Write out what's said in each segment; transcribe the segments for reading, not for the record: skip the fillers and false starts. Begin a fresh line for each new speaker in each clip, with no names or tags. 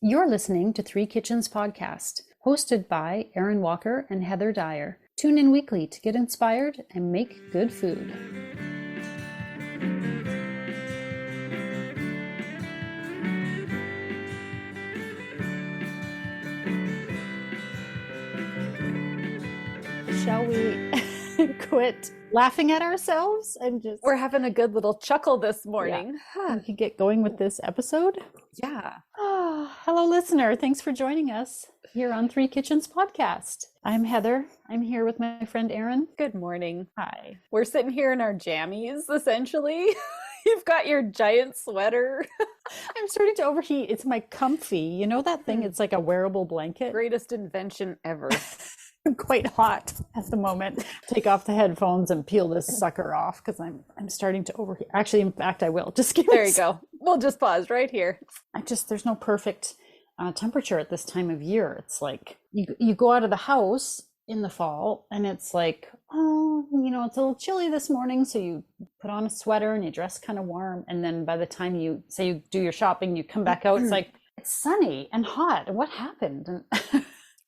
You're listening to Three Kitchens Podcast, hosted by Aaron Walker and Heather Dyer. Tune in weekly to get inspired and make good food. Shall we quit laughing at ourselves and just...
We're having a good little chuckle this morning.
Yeah. We could get going with this episode.
Yeah.
Hello, listener. Thanks for joining us here on Three Kitchens Podcast. I'm Heather. I'm here with my friend Aaron.
Good morning.
Hi.
We're sitting here in our jammies, essentially. You've got your giant sweater.
I'm starting to overheat. It's my comfy. You know that thing? It's like a wearable blanket.
Greatest invention ever.
I'm quite hot at the moment. Take off the headphones and peel this sucker off because I'm starting to overheat. Actually, in fact, I will. Just give
There you go. We'll just pause right here.
There's no perfect temperature at this time of year. It's like you go out of the house in the fall and it's like, oh, it's a little chilly this morning. So you put on a sweater and you dress kind of warm. And then by the time you say you do your shopping, you come back out, it's like, it's sunny and hot. And what happened? And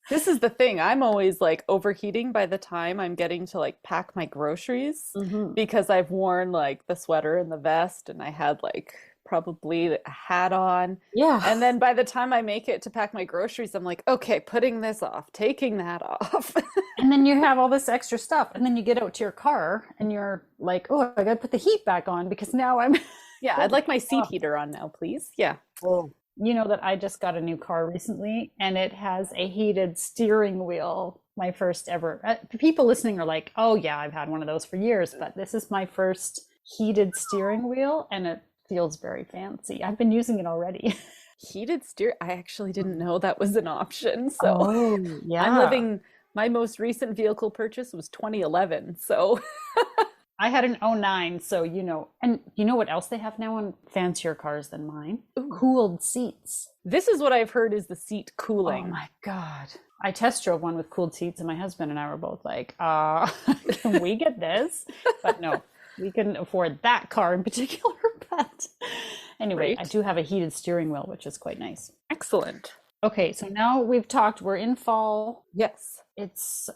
this is the thing. I'm always like overheating by the time I'm getting to like pack my groceries because I've worn like the sweater and the vest and I had like probably a hat on.
Yeah.
And then by the time I make it to pack my groceries, I'm like, okay, putting this off, taking that off.
And then you have all this extra stuff. And then you get out to your car and you're like, oh, I got to put the heat back on because now I'm...
Yeah, I'd like my seat heater on now, please. Yeah.
Oh. You know that I just got a new car recently and it has a heated steering wheel. My first ever. People listening are like, oh yeah, I've had one of those for years, but this is my first heated steering wheel and it feels very fancy. I've been using it already.
Heated steer? I actually didn't know that was an option. So
yeah.
My most recent vehicle purchase was 2011. So
I had an '09, so and you know what else they have now on fancier cars than mine?
Ooh.
Cooled seats.
This is what I've heard is the seat cooling.
Oh my God. I test drove one with cooled seats and my husband and I were both like, can we get this? But no, we couldn't afford that car in particular. But anyway,
Great.
I do have a heated steering wheel, which is quite nice.
Excellent.
Okay, so now we've talked, we're in fall.
Yes.
It's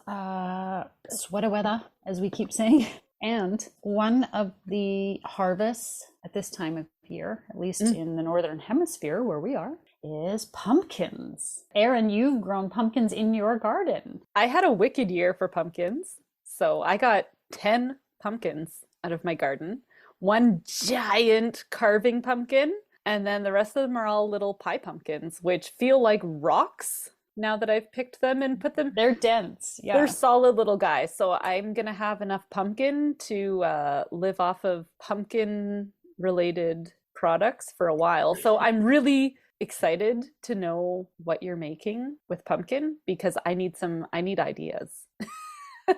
sweater weather, as we keep saying. And one of the harvests at this time of year, at least in the Northern Hemisphere where we are, is pumpkins. Aaron, you've grown pumpkins in your garden.
I had a wicked year for pumpkins. So I got 10 pumpkins out of my garden. One giant carving pumpkin. And then the rest of them are all little pie pumpkins, which feel like rocks. Now that I've picked them and put them...
They're dense. Yeah.
They're solid little guys. So I'm going to have enough pumpkin to live off of pumpkin-related products for a while. So I'm really excited to know what you're making with pumpkin because I need ideas.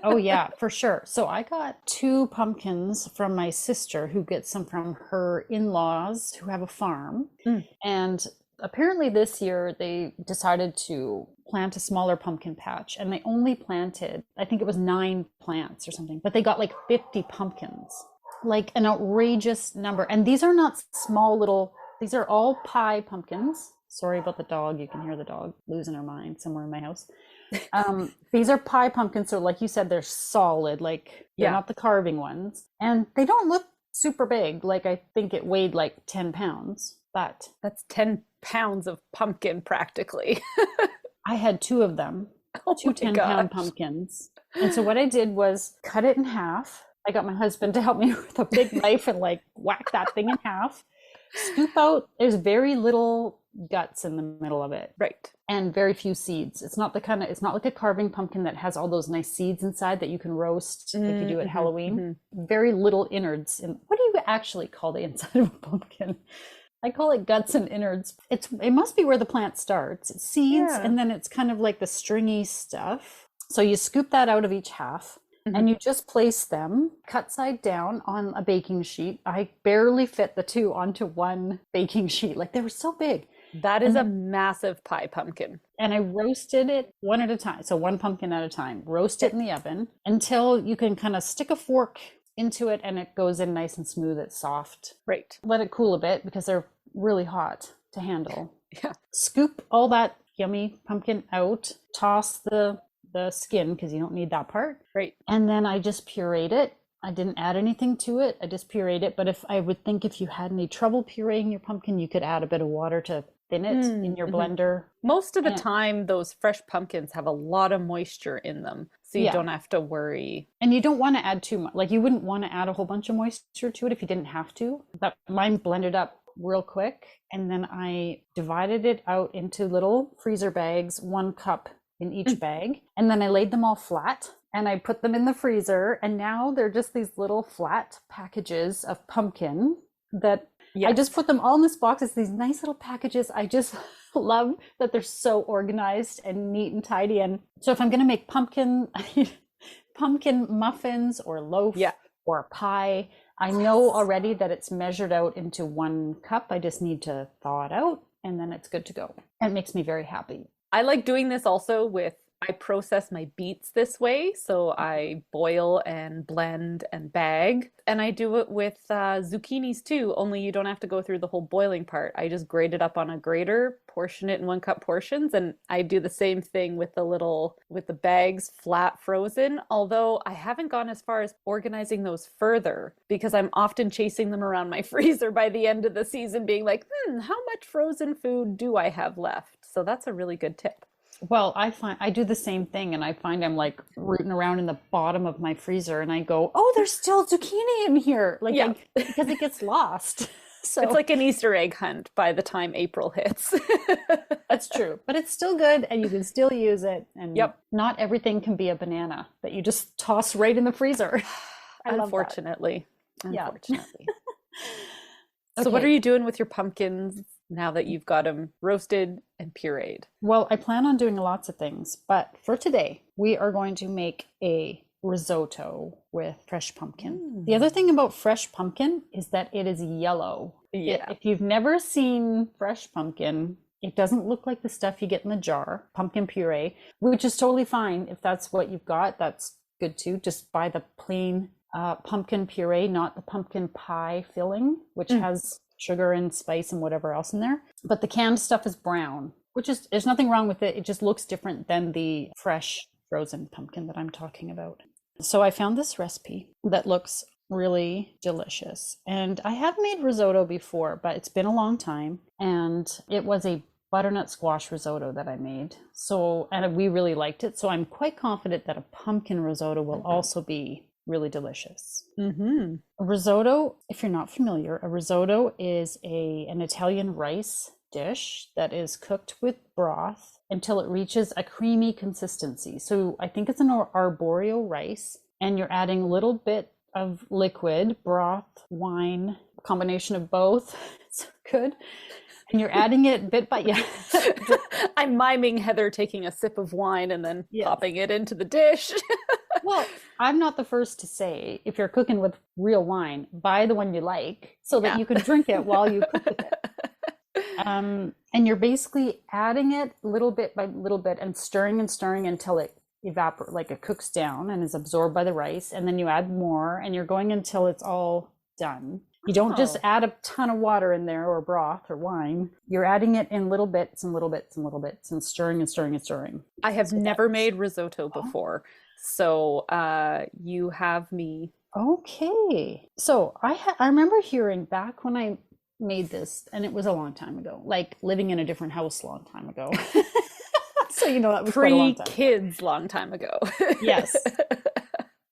Oh, yeah, for sure. So I got 2 pumpkins from my sister who gets them from her in-laws who have a farm. And apparently this year they decided to plant a smaller pumpkin patch and they only planted, I think it was 9 plants or something, but they got like 50 pumpkins, like an outrageous number. And these are not small little, these are all pie pumpkins. Sorry about the dog. You can hear the dog losing her mind somewhere in my house. These are pie pumpkins. So like you said, they're solid, like they're not the carving ones. And they don't look super big. Like I think it weighed like 10 pounds. But
that's 10 pounds of pumpkin practically.
I had 2 of them, 2 10-pound pumpkins. And so what I did was cut it in half. I got my husband to help me with a big knife and like whack that thing in half. Scoop out, there's very little guts in the middle of it.
Right.
And very few seeds. It's not like a carving pumpkin that has all those nice seeds inside that you can roast if you do at Halloween. Very little innards. What do you actually call the inside of a pumpkin? I call it guts and innards. It must be where the plant starts. It's seeds, and then it's kind of like the stringy stuff. So you scoop that out of each half, and you just place them cut side down on a baking sheet. I barely fit the 2 onto one baking sheet. Like they were so big.
That is a massive pie pumpkin.
And I roasted it one at a time. So 1 pumpkin at a time. Roast it in the oven until you can kind of stick a fork into it and it goes in nice and smooth. It's soft.
Right.
Let it cool a bit because they're really hot to handle.
Yeah.
Scoop all that yummy pumpkin out, toss the skin because you don't need that part.
Right.
And then I just pureed it. I didn't add anything to it. I just pureed it. But if you had any trouble pureeing your pumpkin, you could add a bit of water to thin it in your
Mm-hmm.
blender.
Most of the
And
time, those fresh pumpkins have a lot of moisture in them, so you
yeah,
don't have to worry.
and you don't want to add too much. Like you wouldn't want to add a whole bunch of moisture to it if you didn't have to. That mine blended up real quick, and then I divided it out into little freezer bags, 1 cup in each bag, and then I laid them all flat and I put them in the freezer, and now they're just these little flat packages of pumpkin that I just
Yes.
put them all in this box. It's these nice little packages. I just love that they're so organized and neat and tidy. And so if I'm going to make pumpkin muffins or loaf
Yeah.
or pie, I know already that it's measured out into 1 cup. I just need to thaw it out and then it's good to go. It makes me very happy.
I like doing this also with, I process my beets this way. So I boil and blend and bag. And I do it with zucchinis too, only you don't have to go through the whole boiling part. I just grate it up on a grater, portion it in 1 cup portions. And I do the same thing with with the bags flat frozen. Although I haven't gone as far as organizing those further because I'm often chasing them around my freezer by the end of the season being like, how much frozen food do I have left? So that's a really good tip.
Well, I do the same thing, and I find I'm like rooting around in the bottom of my freezer, and I go, "Oh, there's still zucchini in here!"
Yeah.
Because it gets lost. So
It's like an Easter egg hunt by the time April hits.
that's true, but it's still good, and you can still use it. And
Yep.
not everything can be a banana that you just toss right in the freezer. I love that.
Unfortunately.
Yeah.
Unfortunately. So what are
Okay.
you doing with your pumpkins now that you've got them roasted and pureed?
Well, I plan on doing lots of things, but for today, we are going to make a risotto with fresh pumpkin. The other thing about fresh pumpkin is that it is yellow.
Yeah.
If you've never seen fresh pumpkin, it doesn't look like the stuff you get in the jar, pumpkin puree, which is totally fine. If that's what you've got, that's good too. Just buy the plain pumpkin puree, not the pumpkin pie filling, which has sugar and spice and whatever else in there. But the canned stuff is brown, which is, there's nothing wrong with it. It just looks different than the fresh frozen pumpkin that I'm talking about. So I found this recipe that looks really delicious. And I have made risotto before, but it's been a long time. And it was a butternut squash risotto that I made. So, and we really liked it. So I'm quite confident that a pumpkin risotto will also be really delicious.
Mm-hmm.
A risotto, if you're not familiar, a risotto is an Italian rice dish that is cooked with broth until it reaches a creamy consistency. So I think it's an arborio rice, and you're adding a little bit of liquid, broth, wine, a combination of both. It's good. And you're adding it bit by
I'm miming Heather taking a sip of wine and then
Yes.
popping it into the dish.
Well, I'm not the first to say, if you're cooking with real wine, buy the one you like so that
Yeah.
you can drink it while you cook with it. And you're basically adding it little bit by little bit and stirring until it evaporates, like it cooks down and is absorbed by the rice. And then you add more, and you're going until it's all done. You don't just add a ton of water in there or broth or wine. You're adding it in little bits and little bits and little bits and stirring and stirring and stirring.
I have never made risotto before. So you have me.
Okay. So I remember hearing back when I made this, and it was a long time ago, like living in a different house a long time ago. So that was quite a long time.
Pre-kids long time ago.
Yes.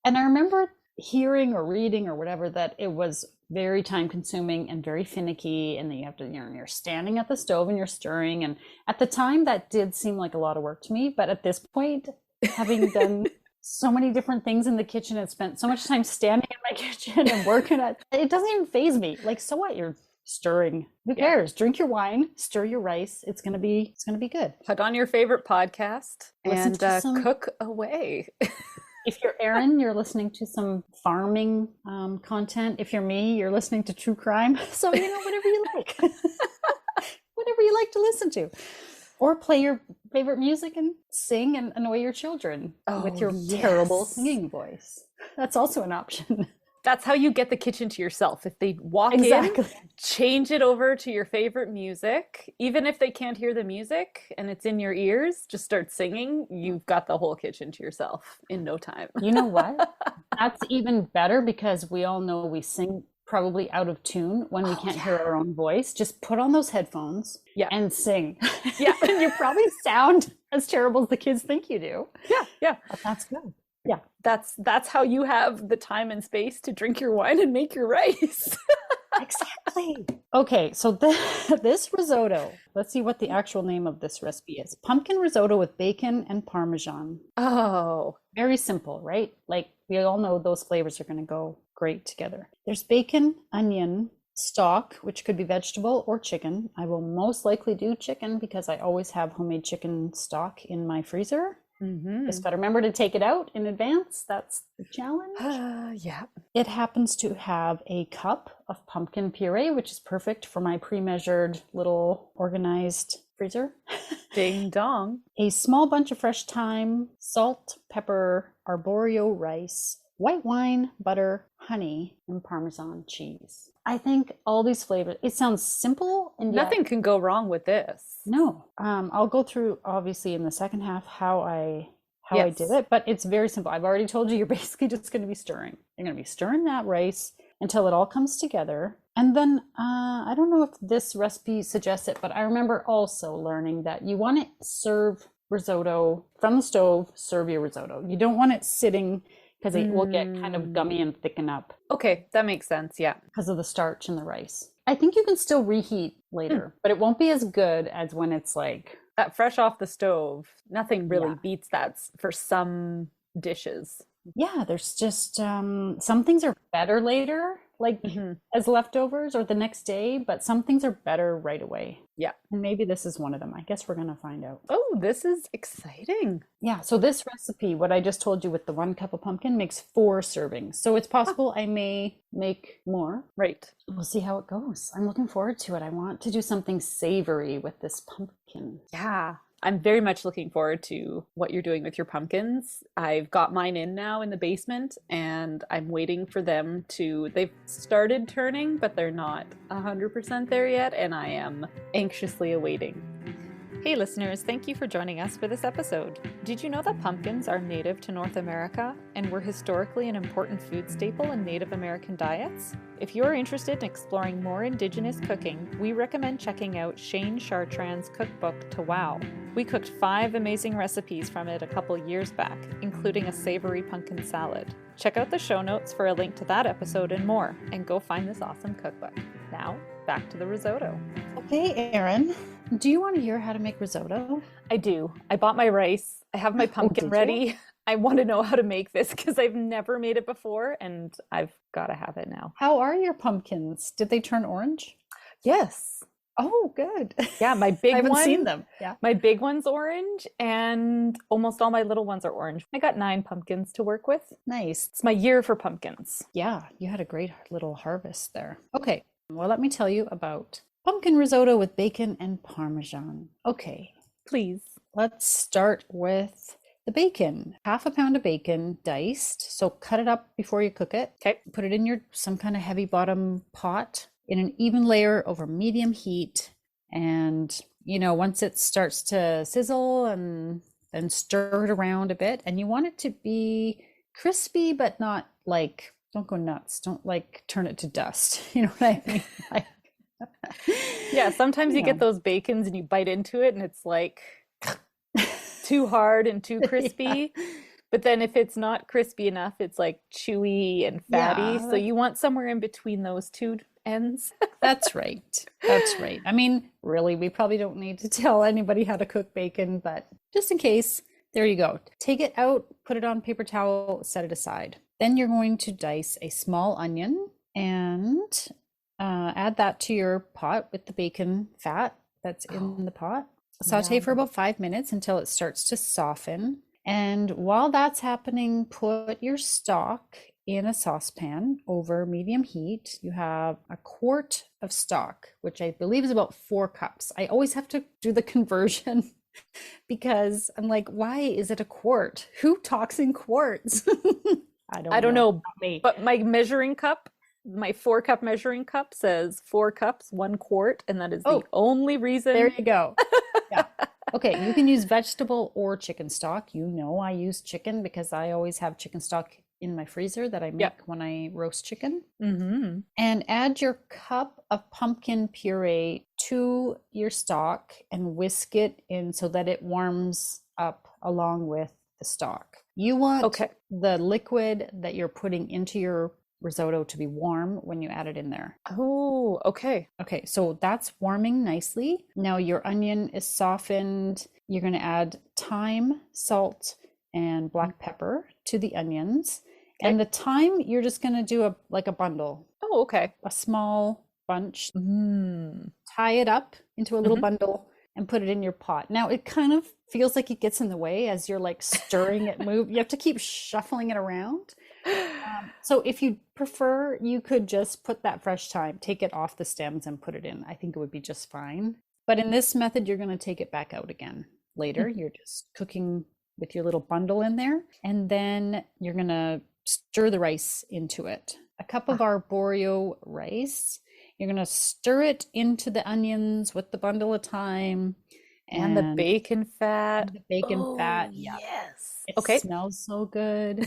And I remember hearing or reading or whatever that it was very time consuming and very finicky, and then you have to, you're standing at the stove and you're stirring. And at the time that did seem like a lot of work to me, but at this point, having done so many different things in the kitchen and spent so much time standing in my kitchen and working it doesn't even faze me. Like, so what? You're stirring. Who cares? Drink your wine, stir your rice. It's gonna be good.
Put on your favorite podcast
Listen
and cook away.
If you're Erin, you're listening to some farming content. If you're me, you're listening to true crime. So whatever you like, whatever you like to listen to, or play your favorite music and sing and annoy your children with your terrible singing voice. That's also an option.
That's how you get the kitchen to yourself. If they walk in,
Exactly.
change it over to your favorite music. Even if they can't hear the music and it's in your ears, just start singing. You've got the whole kitchen to yourself in no time.
You know what? That's even better because we all know we sing probably out of tune when we
Oh,
can't hear
yeah.
our own voice. Just put on those headphones
Yeah.
and sing.
Yeah.
And you probably sound as terrible as the kids think you do.
Yeah. Yeah.
But that's good. Yeah.
That's how you have the time and space to drink your wine and make your rice.
Exactly. Okay, so this risotto, let's see what the actual name of this recipe is. Pumpkin risotto with bacon and Parmesan.
Oh.
Very simple, right? Like we all know those flavors are going to go great together. There's bacon, onion, stock, which could be vegetable or chicken. I will most likely do chicken because I always have homemade chicken stock in my freezer. Just got to remember to take it out in advance. That's the challenge.
Yeah.
It happens to have a cup of pumpkin puree, which is perfect for my pre-measured little organized freezer.
Ding dong.
A small bunch of fresh thyme, salt, pepper, arborio rice, white wine, butter, honey, and Parmesan cheese. I think all these flavors, it sounds simple and yet
Nothing can go wrong with this.
no. I'll go through obviously in the second half how I
Yes.
did it, but it's very simple. I've already told you you're basically just going to be stirring. You're going to be stirring that rice until it all comes together. And then I don't know if this recipe suggests it, but I remember also learning that you want to serve risotto from the stove, serve your risotto. You don't want it sitting because it will get kind of gummy and thicken up
Okay, that makes sense. Yeah.
because of the starch in the rice. I think you can still reheat later, but it won't be as good as when it's like,
That fresh off the stove, nothing really
Yeah.
beats that for some dishes.
yeah, there's just some things are better later, like as leftovers or the next day, but some things are better right away.
Yeah.
And maybe this is one of them. I guess we're gonna find out.
Oh, this is exciting.
Yeah, so this recipe, what I just told you with the 1 cup of pumpkin, makes 4 servings. So it's possible I may make more.
Right.
We'll see how it goes. I'm looking forward to it. I want to do something savory with this pumpkin.
Yeah. I'm very much looking forward to what you're doing with your pumpkins. I've got mine in now in the basement and I'm waiting for them to, they've started turning, but they're not 100% there yet. And I am anxiously awaiting. Hey listeners, thank you for joining us for this episode. Did you know that pumpkins are native to North America and were historically an important food staple in Native American diets? If you're interested in exploring more Indigenous cooking, we recommend checking out Shane Chartrand's cookbook To Wow. We cooked 5 amazing recipes from it a couple years back, including a savory pumpkin salad. Check out the show notes for a link to that episode and more, and go find this awesome cookbook. Now, back to the risotto.
Okay, Erin, do you want to hear how to make risotto?
I do. I bought my rice. I have my pumpkin
did you?
ready. I want to know how to make this because I've never made it before and I've got to have it now.
How are your pumpkins? Did they turn orange?
Yes.
Oh, good.
Yeah, my big
I haven't
one.
seen them. Yeah.
My big one's orange and almost all my little ones are orange. I got 9 pumpkins to work with.
Nice.
It's my year for pumpkins.
Yeah, you had a great little harvest there. Okay, well, let me tell you about pumpkin risotto with bacon and Parmesan. Okay,
Please.
let's start with the bacon. 1/2 pound of bacon diced. So cut it up before you cook it.
Okay.
Put it in your some kind of heavy bottom pot in an even layer over medium heat. And once it starts to sizzle and then stir it around a bit, and you want it to be crispy, but not like, don't go nuts. Don't like turn it to dust. You know what I mean? Like,
Yeah, sometimes you get those bacons and you bite into it and it's like too hard and too crispy. But then if it's not crispy enough, it's like chewy and fatty.
Yeah.
So you want somewhere in between those two ends.
That's right. That's right. I mean, really, we probably don't need to tell anybody how to cook bacon, but just in case, there you go. Take it out, put it on paper towel, set it aside. Then you're going to dice a small onion and add that to your pot with the bacon fat that's in the pot. Saute for about 5 minutes until it starts to soften. And while that's happening, put your stock in a saucepan over medium heat. You have 1/4 of stock, which I believe is about 4 cups. I always have to do the conversion because I'm like, why is it a quart? Who talks in quarts? I
I
don't
don't
know.
know,
Not me.
but my measuring cup, my 4 cup measuring cup says 4 cups, 1 quart, and that is the
Oh,
only
there
reason.
you go. Yeah. Okay, you can use vegetable or chicken stock. You know I use chicken because I always have chicken stock in my freezer that I
Yeah.
make when I roast chicken.
Mm-hmm.
And add your cup of pumpkin puree to your stock and whisk it in so that it warms up along with the stock. You want
Okay.
the liquid that you're putting into your risotto to be warm when you add it in there.
Oh, okay.
Okay, so that's warming nicely. Now your onion is softened. You're going to add thyme, salt, and black pepper to the onions.
Okay.
And the thyme, you're just going to do a bundle,
Oh, okay.
a small bunch,
Mm.
tie it up into a little
Hmm.
bundle and put it in your pot. Now it kind of feels like it gets in the way as you're like stirring it, move. You have to keep shuffling it around. So if you prefer, you could just put that fresh thyme, take it off the stems and put it in. I think it would be just fine. But in this method, you're going to take it back out again later. You're just cooking with your little bundle in there, and then you're going to stir the rice into it. A cup of
Ah,
arborio rice. You're going to stir it into the onions with the bundle of thyme
and the
and
bacon fat.
the bacon
Oh,
fat. Yeah,
yes.
it
Okay.
smells so good.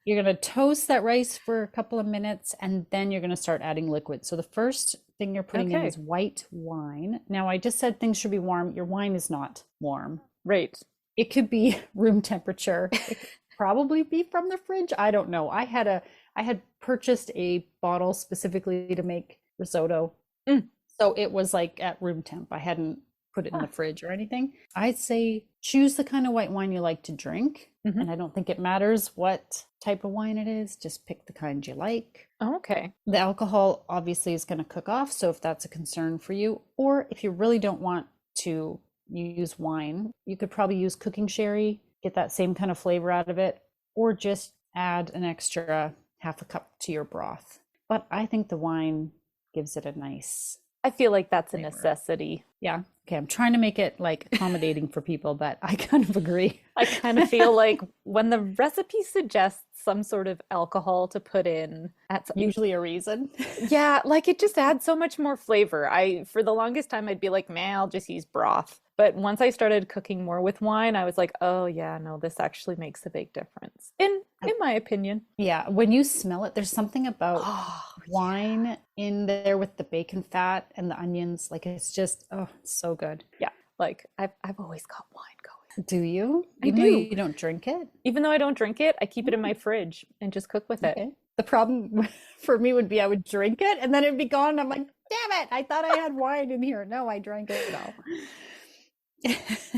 You're going to toast that rice for a couple of minutes and then you're going to start adding liquid. So the first thing you're putting in is
Okay.
white wine. Now, I just said things should be warm. Your wine is not warm.
Right.
It could be room temperature. It could probably be from the fridge. I don't know. I had purchased a bottle specifically to make risotto.
Mm.
So it was like at room temp. I hadn't put it in the
Huh.
fridge or anything. I'd say choose the kind of white wine you like to drink.
Hmm.
And I don't think it matters what type of wine it is. Just pick the kind you like.
Okay.
The alcohol obviously is going to cook off. So if that's a concern for you, or if you really don't want to use wine, you could probably use cooking sherry, get that same kind of flavor out of it, or just add an extra half a cup to your broth. But I think the wine gives it a nice
I feel like that's a
flavor.
necessity.
Yeah. Okay. I'm trying to make it like accommodating for people, but I kind of agree.
I kind of feel like when the recipe suggests some sort of alcohol to put in at
Usually a reason.
yeah, like it just adds so much more flavor. I for the longest time I'd be like, man, I'll just use broth. But once I started cooking more with wine, I was like, oh yeah, no, this actually makes a big difference. In my opinion.
Yeah. When you smell it, there's something about
Oh, yeah.
wine in there with the bacon fat and the onions. Like it's just, oh, it's so good.
Yeah. Like I've always got wine going.
Do you?
I
Even though
do.
you don't drink it?
Even though I don't drink it, I keep it in
Oh,
my fridge and just cook with it.
okay. The problem for me would be I would drink it and then it'd be gone. And I'm like, damn it, I thought I had wine in here. No, I drank it all.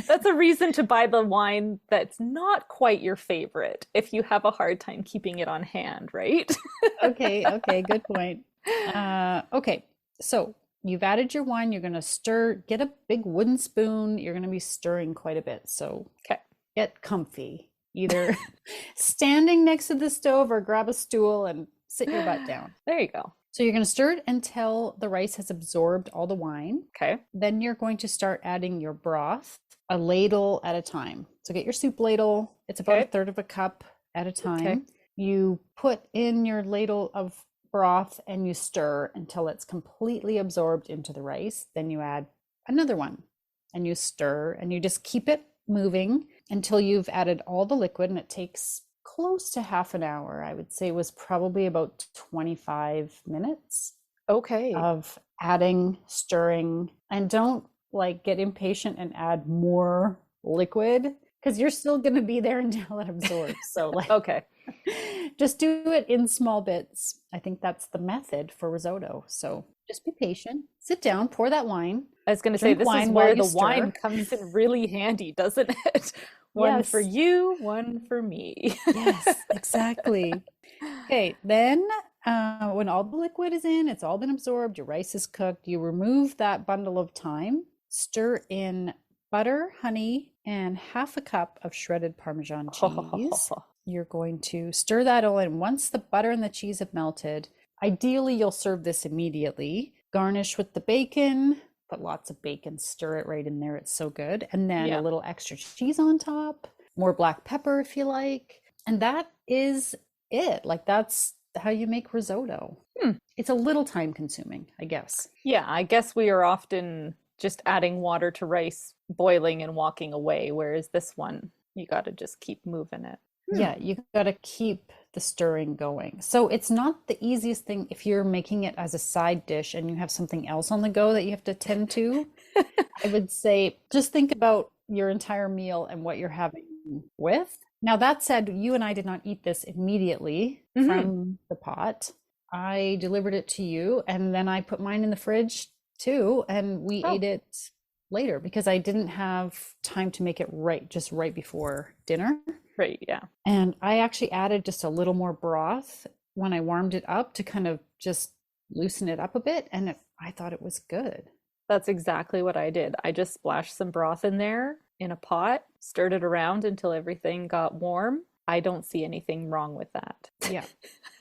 That's a reason to buy the wine that's not quite your favorite if you have a hard time keeping it on hand, right?
Okay, okay, good point. Okay, so you've added your wine. You're going to stir, get a big wooden spoon. You're going to be stirring quite a bit. So
Okay.
get comfy, either standing next to the stove or grab a stool and sit your butt down.
There you go.
So you're going to stir it until the rice has absorbed all the wine.
Okay.
Then you're going to start adding your broth, a ladle at a time. So get your soup ladle. It's about a
Okay.
third of a cup at a
Okay.
time. You put in your ladle of broth and you stir until it's completely absorbed into the rice. Then you add another one and you stir and you just keep it moving until you've added all the liquid, and it takes close to half an hour. I would say it was probably about 25 minutes
Okay.
of adding, stirring, and don't like get impatient and add more liquid because you're still going to be there until it absorbs. So like
Okay.
just do it in small bits. I think that's the method for risotto. So just be patient, sit down, pour that wine,
I was going to say,
drink
this is
wine while
where
you
the wine
stir.
comes in really handy, doesn't it? One for
Yes,
you, one for me.
yes, exactly. Okay, then when all the liquid is in, it's all been absorbed, your rice is cooked, you remove that bundle of thyme, stir in butter, honey, and half a cup of shredded Parmesan cheese. You're going to stir that all in. Once the butter and the cheese have melted, ideally you'll serve this immediately. Garnish with the bacon, put lots of bacon, stir it right in there. It's so good. And then a
Yeah.
little extra cheese on top, more black pepper if you like. And that is it. Like that's how you make risotto.
Hmm.
It's a little time consuming, I guess.
Yeah, I guess we are often just adding water to rice, boiling and walking away, whereas this one, you got to just keep moving it.
Yeah, you got to keep the stirring going. So it's not the easiest thing if you're making it as a side dish and you have something else on the go that you have to tend to. I would say just think about your entire meal and what you're having with. Now, that said, you and I did not eat this immediately
Hmm.
from the pot. I delivered it to you and then I put mine in the fridge too, and we ate
Oh,
it later because I didn't have time to make it just right before dinner.
right. Yeah.
And I actually added just a little more broth when I warmed it up to kind of just loosen it up a bit, and I thought it was good.
That's exactly what I did. I just splashed some broth in there in a pot, stirred it around until everything got warm. I don't see anything wrong with that.
Yeah.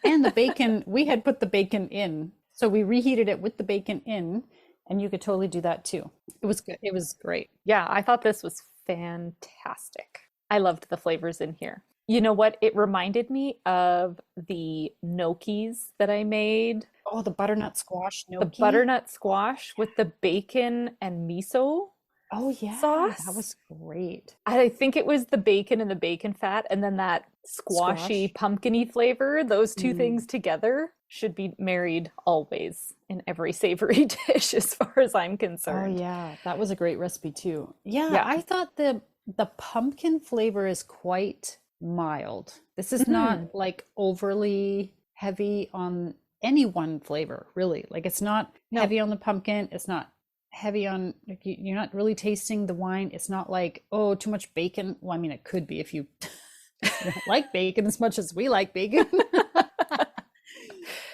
And the bacon, we had put the bacon in. So we reheated it with the bacon in, and you could totally do that too. It was good. It was great.
Yeah, I thought this was fantastic. I loved the flavors in here. You know what? It reminded me of the gnocchis that I made,
Oh, the butternut squash
the
gnocchi.
butternut squash with the bacon and miso
Oh, yeah, that
sauce.
was great.
I think it was the bacon and the bacon fat, and then that squashy,
Squash.
pumpkiny flavor. Those two
Mm.
things together should be married always in every savory dish, as far as I'm
Oh,
concerned.
yeah, that was a great recipe too. Yeah,
Yeah.
I thought the pumpkin flavor is quite mild. This is not
Mhm.
like overly heavy on any one flavor, really. Like it's not
No.
heavy on the pumpkin. It's not heavy on like you're not really tasting the wine. It's not like, oh, too much bacon. Well, I mean, it could be if you don't like bacon as much as we like bacon.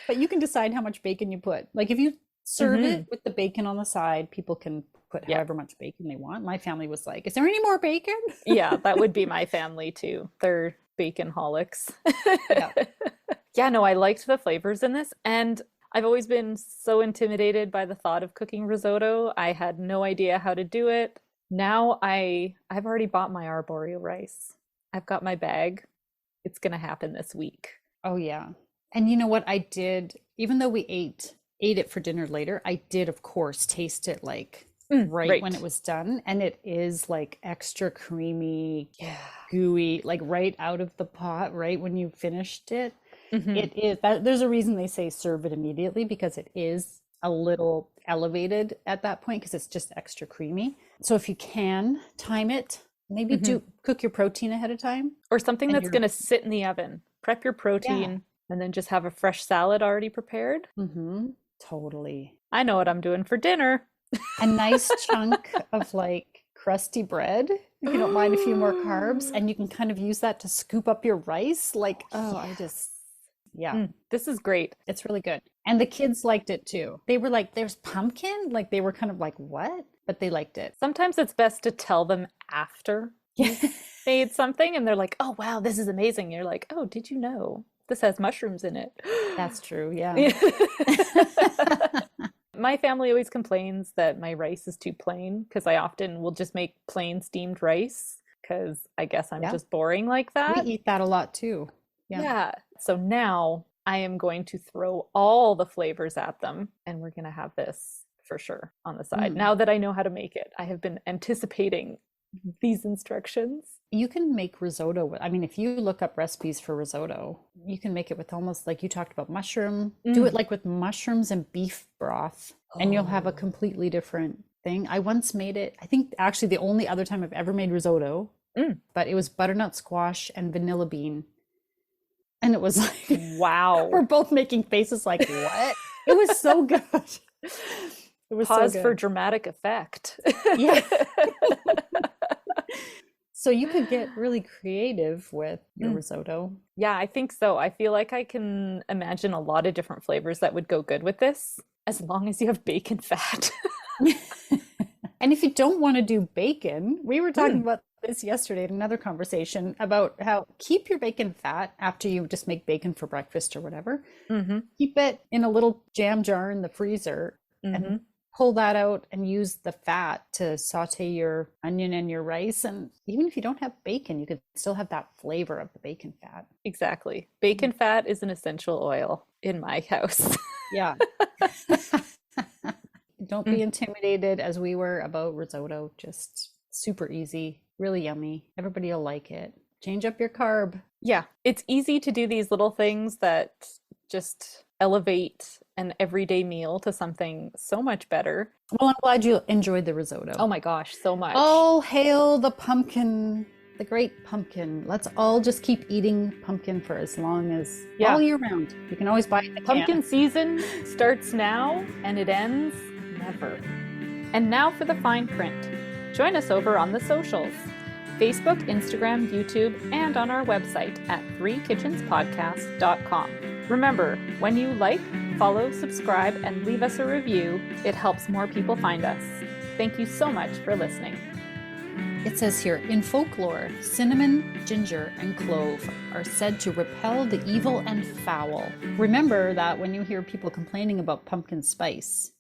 But you can decide how much bacon you put. Like if you serve it
Hmm.
with the bacon on the side, people can put
Yeah.
however much bacon they want. My family was like, "Is there any more bacon?"
Yeah, that would be my family too. They're bacon holics.
Yeah.
Yeah, no, I liked the flavors in this, and I've always been so intimidated by the thought of cooking risotto. I had no idea how to do it. Now I've already bought my arborio rice. I've got my bag. It's gonna happen this week.
Oh yeah. And you know what I did, even though we ate it for dinner later, I did of course taste it like right when it
Right.
was done, and it is like extra creamy,
Yeah.
gooey, like right out of the pot, right when you finished it.
Hmm.
It is that there's a reason they say serve it immediately because it is a little elevated at that point because it's just extra creamy. So if you can time it, maybe
Hmm.
do cook your protein ahead of time
Or something
and
that's
you're
gonna sit in the oven. Prep your
yeah.
protein and then just have a fresh salad already prepared.
Mm-hmm. Totally.
I know what I'm doing for dinner.
A nice chunk of like crusty bread, if you don't mind a few more carbs, and you can kind of use that to scoop up your rice. Like, oh, I just,
Yes.
yeah,
This is great.
it's really good. And the kids liked it too. They were like, there's pumpkin? Like, they were kind of like, what? But they liked it.
Sometimes it's best to tell them after
Yeah,
you've made something and they're like, "Oh, wow, this is amazing." You're like, "Oh, did you know this has mushrooms in it?"
that's true. Yeah.
Yeah. My family always complains that my rice is too plain because I often will just make plain steamed rice because I guess I'm
Yeah.
just boring like
We
that.
eat that a lot too. Yeah.
Yeah. So now I am going to throw all the flavors at them and we're going to have this for sure on the side.
Mm.
Now that I know how to make it, I have been anticipating these instructions.
You can make risotto with, I mean, if you look up recipes for risotto, you can make it with almost like you talked about mushroom. Do it
Mm.
like with mushrooms and beef broth, and you'll have a
Oh.
completely different thing. I once made it, I think actually the only other time I've ever made risotto,
Mm.
but it was butternut squash and vanilla bean. And it was like, we're
Wow.
both making faces like, what? It was so good. It was so
Pause for
good.
dramatic effect.
Yeah. So you could get really creative with your
Mm.
risotto.
Yeah, I think so. I feel like I can imagine a lot of different flavors that would go good with this, as long as you have bacon fat.
And if you don't want to do bacon, we were talking
Mm.
about this yesterday in another conversation about how keep your bacon fat after you just make bacon for breakfast or whatever.
Hmm.
Keep it in a little jam jar in the freezer and
Hmm.
pull that out and use the fat to saute your onion and your rice. And even if you don't have bacon, you could still have that flavor of the bacon fat.
Exactly. Bacon fat is an essential oil in my house.
Yeah. Don't be intimidated as we were about risotto. Just super easy, really yummy. Everybody will like it. Change up your carb.
Yeah, it's easy to do these little things that just elevate an everyday meal to something so much better.
Well, I'm glad you enjoyed the risotto.
Oh my gosh, so much.
All hail the pumpkin, the great pumpkin. Let's all just keep eating pumpkin for as long as all year round. You can always buy it in the
Pumpkin
can.
season starts now and it ends never. And now for the fine print. Join us over on the socials. Facebook, Instagram, YouTube, and on our website at threekitchenspodcast.com. Remember, when you like, follow, subscribe, and leave us a review, it helps more people find us. Thank you so much for listening.
It says here, in folklore, cinnamon, ginger, and clove are said to repel the evil and foul. Remember that when you hear people complaining about pumpkin spice,